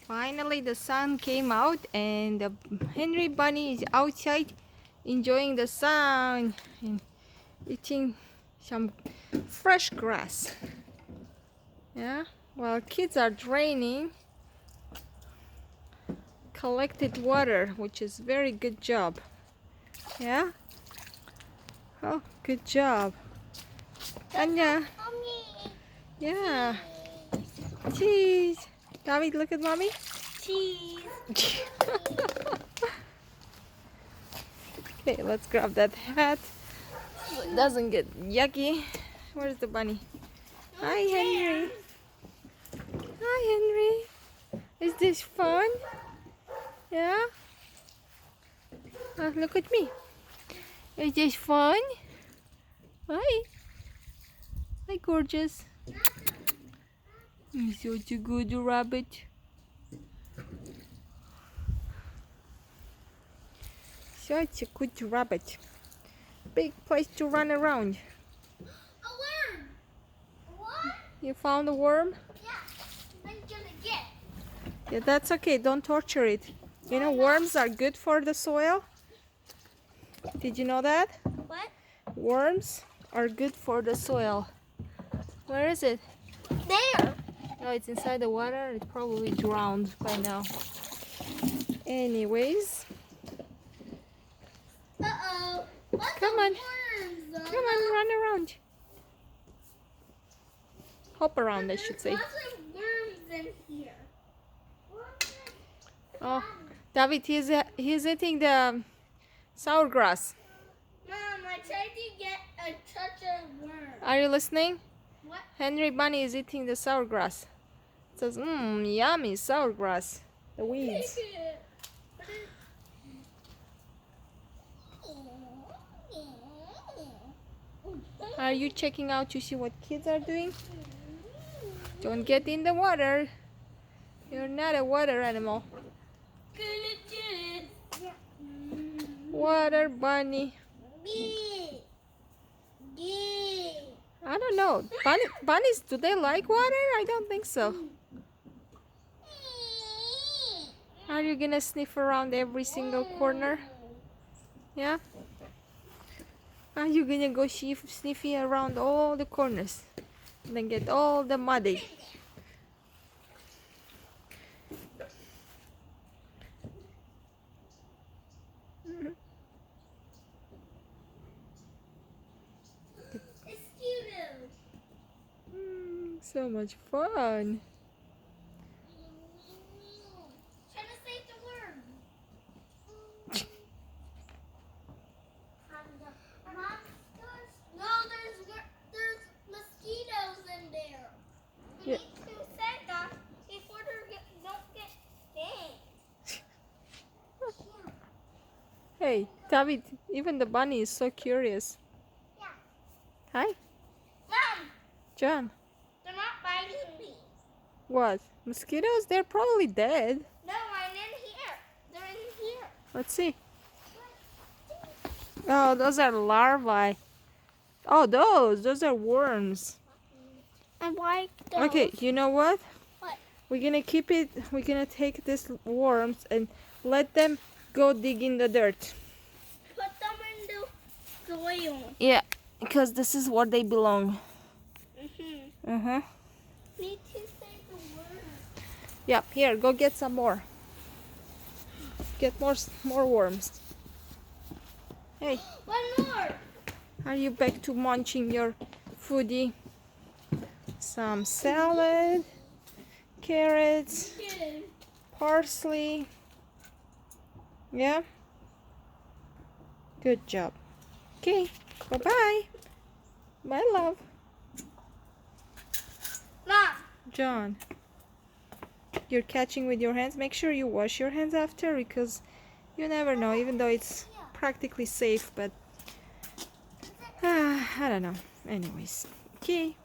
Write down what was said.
Finally, the sun came out and the Henry bunny is outside enjoying the sun and eating some fresh grass. Yeah, while kids are draining collected water, which is very good job. Yeah. Oh, good job. Anya. Yeah. Cheese. David, look at mommy. Cheese. Okay, let's grab that hat so it doesn't get yucky. Where's the bunny? Hi, Henry. Hi, Henry. Is this fun? Yeah? Look at me. Is this fun? Hi. Hi, gorgeous. You're such a good rabbit. Such a good rabbit. Big place to run around. A worm. What? You found a worm? Yeah. I'm gonna get. Yeah, that's okay. Don't torture it. You know, worms are good for the soil. Did you know that? What? Worms are good for the soil. Where is it? There. Oh, it's inside the water. It's probably drowned by now. Anyways. Uh-oh. Come on. Worms? Come on, run around. Hop around, I should say. There's lots of worms in here. Oh, David, he's eating the sour grass. Mom, I tried to get a touch of worm. Are you listening? What? Henry Bunny is eating the sour grass. It says, yummy sour grass. The weeds. Are you checking out to see what kids are doing? Don't get in the water. You're not a water animal. Water bunny. I don't know. Bunnies, do they like water? I don't think so. Are you gonna sniff around every single corner? Yeah? Are you gonna go sniffing around all the corners and then get all the muddy? So much fun. Trying to save the worm. No, there's mosquitoes in there. We need to save them before they don't get stung. Hey, David, even the bunny is so curious. Yeah. Hi, Mom, John. they're not biting me. What? Mosquitoes? They're probably dead. No, I'm in here. They're in here. Let's see. Oh, those are larvae. Oh, those are worms. I like those. Okay, you know what? What? We're gonna keep it. We're gonna take these worms and let them go dig in the dirt. Put them in the soil. Yeah, because this is where they belong. Need to save the worm. Yeah, here, go get some more. Get more worms. Hey, One more. are you back to munching your foodie? Some salad, carrots, parsley. Yeah? Good job. Okay, bye-bye. Bye, love. Mom. John, you're catching with your hands. Make sure you wash your hands after because you never know, even though it's practically safe, but I don't know. Anyways, okay.